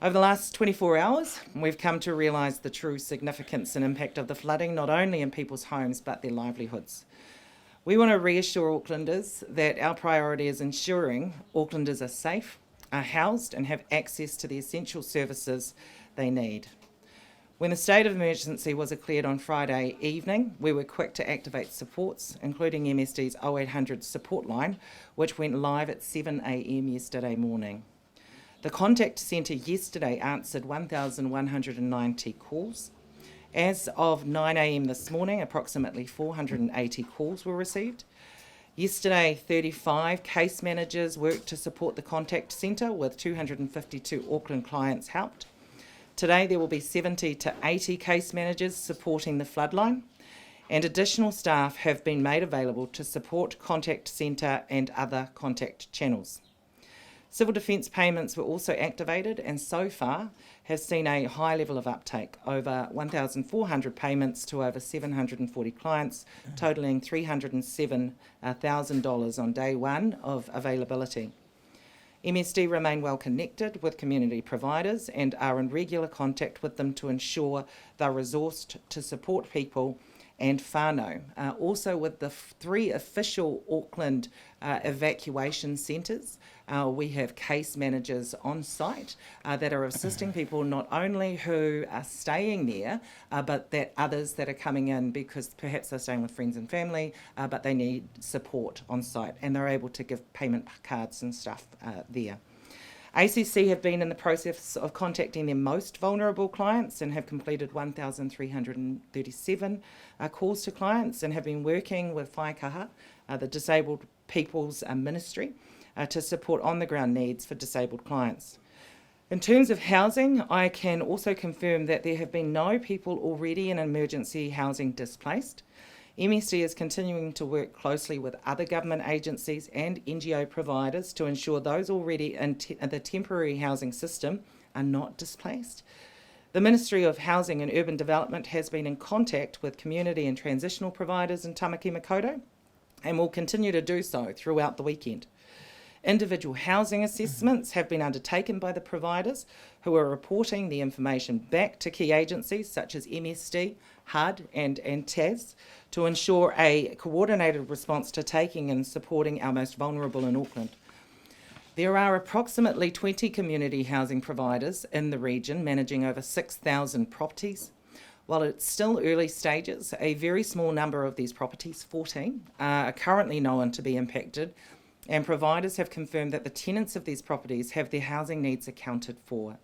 Over the last 24 hours, we've come to realise the true significance and impact of the flooding, not only in people's homes, but their livelihoods. We want to reassure Aucklanders that our priority is ensuring Aucklanders are safe, are housed, and have access to the essential services they need. When the state of emergency was declared on Friday evening, we were quick to activate supports, including MSD's 0800 support line, which went live at 7 a.m. yesterday morning. The contact centre yesterday answered 1,190 calls. As of 9 a.m. this morning, approximately 480 calls were received. Yesterday, 35 case managers worked to support the contact centre, with 252 Auckland clients helped. Today, there will be 70 to 80 case managers supporting the floodline, and additional staff have been made available to support contact centre and other contact channels. Civil defence payments were also activated and so far have seen a high level of uptake, over 1,400 payments to over 740 clients, totalling $307,000 on day one of availability. MSD remain well connected with community providers and are in regular contact with them to ensure they're resourced to support people and whānau. Also with the 3 official Auckland evacuation centres, we have case managers on site that are assisting people not only who are staying there, but that others that are coming in because perhaps they're staying with friends and family, but they need support on site, and they're able to give payment cards and stuff there. ACC have been in the process of contacting their most vulnerable clients and have completed 1,337 calls to clients, and have been working with Whaikaha, the Disabled People's Ministry, to support on-the-ground needs for disabled clients. In terms of housing, I can also confirm that there have been no people already in emergency housing displaced. MSD is continuing to work closely with other government agencies and NGO providers to ensure those already in the temporary housing system are not displaced. The Ministry of Housing and Urban Development has been in contact with community and transitional providers in Tamaki Makaurau and will continue to do so throughout the weekend. Individual housing assessments have been undertaken by the providers, who are reporting the information back to key agencies such as MSD, HUD and TAS to ensure a coordinated response to taking and supporting our most vulnerable in Auckland. There are approximately 20 community housing providers in the region managing over 6,000 properties. While it's still early stages, a very small number of these properties, 14, are currently known to be impacted, and providers have confirmed that the tenants of these properties have their housing needs accounted for.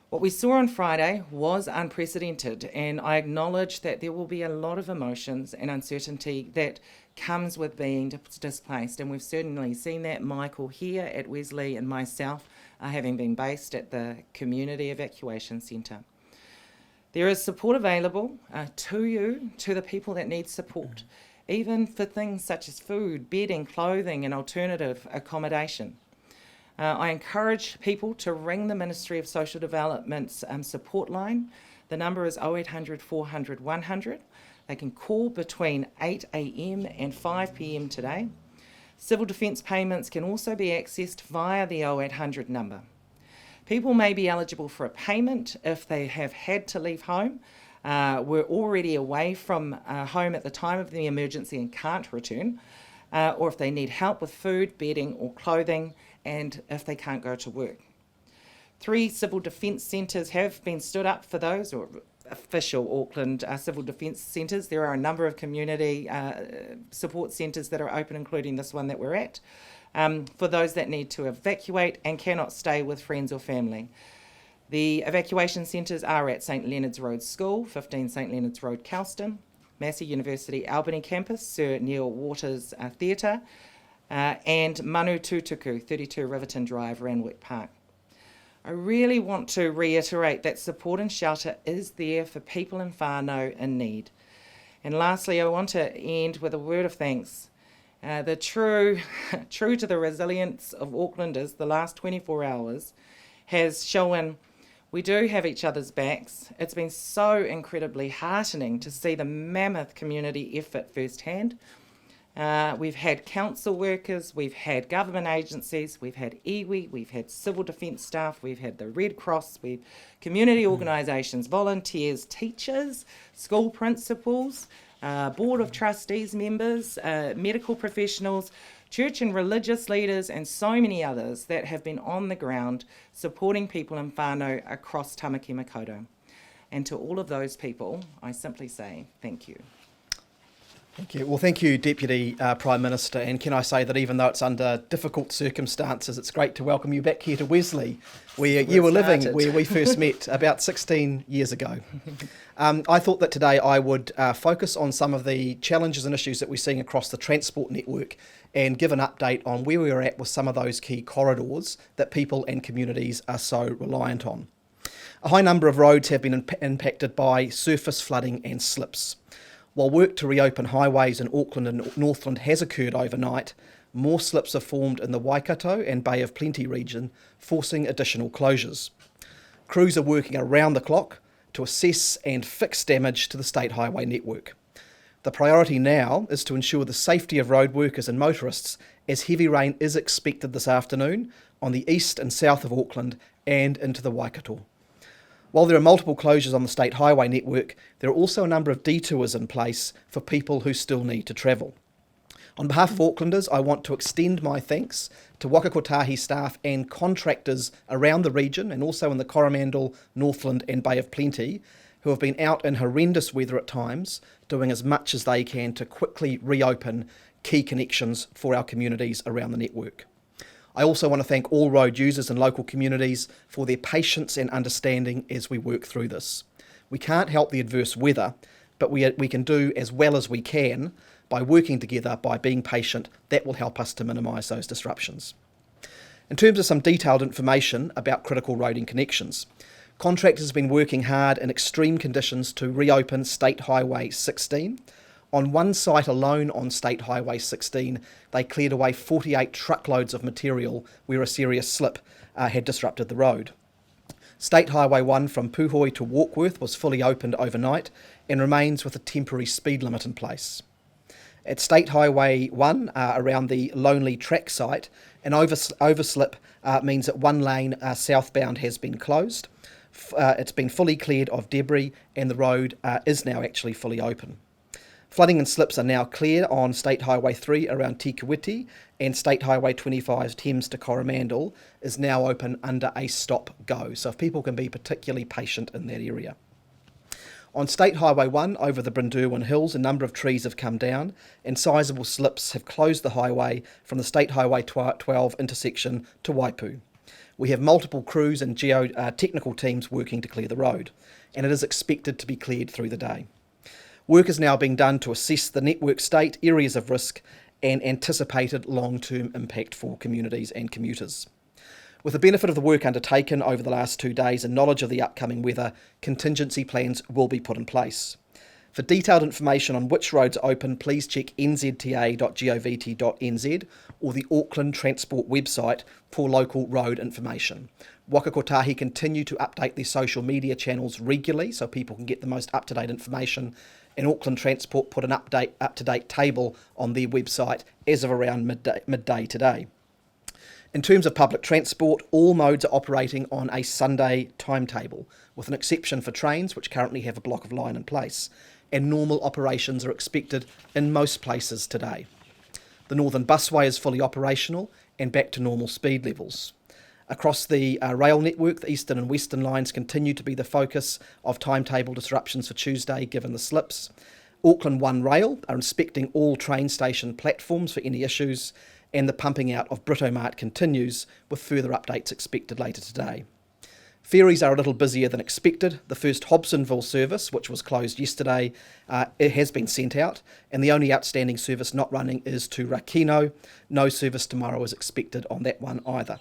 What we saw on Friday was unprecedented, and I acknowledge that there will be a lot of emotions and uncertainty that comes with being displaced, and we've certainly seen that. Michael here at Wesley and myself having been based at the Community Evacuation Centre. There is support available to the people that need support, even for things such as food, bedding, clothing and alternative accommodation. I encourage people to ring the Ministry of Social Development's support line. The number is 0800 400 100. They can call between 8 a.m. and 5 p.m. today. Civil defence payments can also be accessed via the 0800 number. People may be eligible for a payment if they have had to leave home, were already away from home at the time of the emergency and can't return, or if they need help with food, bedding or clothing, and if they can't go to work. 3 civil defence centres have been stood up for those, or official Auckland civil defence centres. There are a number of community support centres that are open, including this one that we're at, for those that need to evacuate and cannot stay with friends or family. The evacuation centres are at St Leonard's Road School, 15 St Leonard's Road, Kelston, Massey University Albany Campus, Sir Neil Waters Theatre, and Manu Tutuku, 32 Riverton Drive, Randwick Park. I really want to reiterate that support and shelter is there for people in whānau in need. And lastly, I want to end with a word of thanks. True to the resilience of Aucklanders, the last 24 hours has shown we do have each other's backs. It's been so incredibly heartening to see the mammoth community effort firsthand. We've had council workers, we've had government agencies, we've had iwi, we've had civil defence staff, we've had the Red Cross, we've community organisations, volunteers, teachers, school principals, board of trustees members, medical professionals, church and religious leaders, and so many others that have been on the ground supporting people in whānau across Tamaki Makaurau. And to all of those people, I simply say thank you. Thank you. Well, thank you, Deputy Prime Minister. And can I say that even though it's under difficult circumstances, it's great to welcome you back here to Wesley, where you were living, where we first met about 16 years ago. I thought that today I would focus on some of the challenges and issues that we're seeing across the transport network and give an update on where we're at with some of those key corridors that people and communities are so reliant on. A high number of roads have been impacted by surface flooding and slips. While work to reopen highways in Auckland and Northland has occurred overnight, more slips have formed in the Waikato and Bay of Plenty region, forcing additional closures. Crews are working around the clock to assess and fix damage to the state highway network. The priority now is to ensure the safety of road workers and motorists, as heavy rain is expected this afternoon on the east and south of Auckland and into the Waikato. While there are multiple closures on the state highway network, there are also a number of detours in place for people who still need to travel. On behalf of Aucklanders, I want to extend my thanks to Waka Kotahi staff and contractors around the region and also in the Coromandel, Northland and Bay of Plenty, who have been out in horrendous weather at times, doing as much as they can to quickly reopen key connections for our communities around the network. I also want to thank all road users and local communities for their patience and understanding as we work through this. We can't help the adverse weather, but we can do as well as we can by working together, by being patient. That will help us to minimise those disruptions. In terms of some detailed information about critical roading connections, contractors have been working hard in extreme conditions to reopen State Highway 16. On one site alone on State Highway 16, they cleared away 48 truckloads of material where a serious slip had disrupted the road. State Highway 1 from Puhoi to Warkworth was fully opened overnight and remains with a temporary speed limit in place. At State Highway 1, around the Lonely Track site, an overslip means that one lane southbound has been closed. It's been fully cleared of debris and the road is now actually fully open. Flooding and slips are now clear on State Highway 3 around Tikawiti, and State Highway 25 Thames to Coromandel is now open under a stop-go, so if people can be particularly patient in that area. On State Highway 1 over the Brindurwin Hills, a number of trees have come down and sizable slips have closed the highway from the State Highway 12 intersection to Waipu. We have multiple crews and geotechnical teams working to clear the road, and it is expected to be cleared through the day. Work is now being done to assess the network state, areas of risk and anticipated long-term impact for communities and commuters. With the benefit of the work undertaken over the last 2 days and knowledge of the upcoming weather, contingency plans will be put in place. For detailed information on which roads are open, please check nzherald.co.nz or the Auckland Transport website for local road information. Waka Kotahi continue to update their social media channels regularly so people can get the most up-to-date information, and Auckland Transport put an up-to-date table on their website as of around midday today. In terms of public transport, all modes are operating on a Sunday timetable, with an exception for trains, which currently have a block of line in place, and normal operations are expected in most places today. The Northern Busway is fully operational and back to normal speed levels. Across the rail network, the eastern and western lines continue to be the focus of timetable disruptions for Tuesday, given the slips. Auckland One Rail are inspecting all train station platforms for any issues, and the pumping out of Britomart continues, with further updates expected later today. Ferries are a little busier than expected. The first Hobsonville service, which was closed yesterday, it has been sent out, and the only outstanding service not running is to Rakino. No service tomorrow is expected on that one either.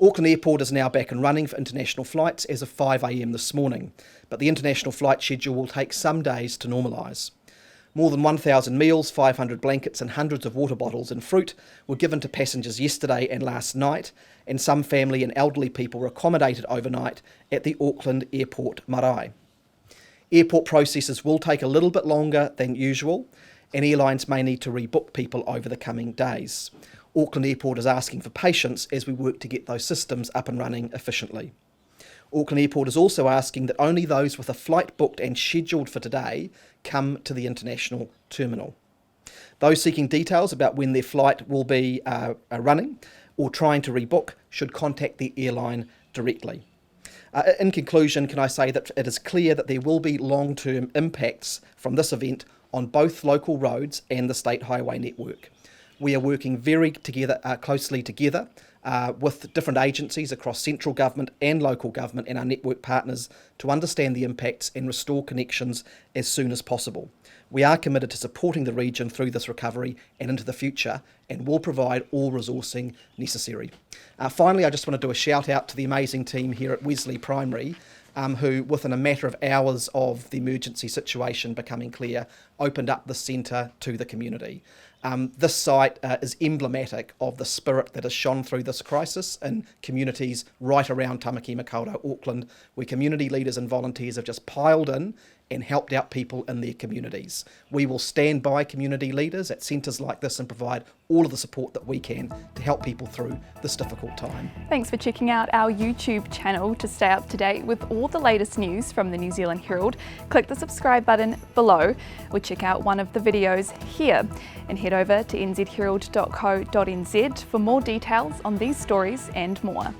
Auckland Airport is now back and running for international flights as of 5 a.m. this morning, but the international flight schedule will take some days to normalise. More than 1,000 meals, 500 blankets and hundreds of water bottles and fruit were given to passengers yesterday and last night, and some family and elderly people were accommodated overnight at the Auckland Airport marae. Airport processes will take a little bit longer than usual, and airlines may need to rebook people over the coming days. Auckland Airport is asking for patience as we work to get those systems up and running efficiently. Auckland Airport is also asking that only those with a flight booked and scheduled for today come to the international terminal. Those seeking details about when their flight will be running or trying to rebook should contact the airline directly. In conclusion, can I say that it is clear that there will be long-term impacts from this event on both local roads and the state highway network. We are working very closely together with different agencies across central government and local government and our network partners to understand the impacts and restore connections as soon as possible. We are committed to supporting the region through this recovery and into the future, and will provide all resourcing necessary. Finally, I just want to do a shout out to the amazing team here at Wesley Primary, who, within a matter of hours of the emergency situation becoming clear, opened up the centre to the community. This site is emblematic of the spirit that has shone through this crisis in communities right around Tamaki Makaurau, Auckland, where community leaders and volunteers have just piled in and helped out people in their communities. We will stand by community leaders at centres like this and provide all of the support that we can to help people through this difficult time. Thanks for checking out our YouTube channel to stay up to date with all the latest news from the New Zealand Herald. Click the subscribe button below or check out one of the videos here, and head over to nzherald.co.nz for more details on these stories and more.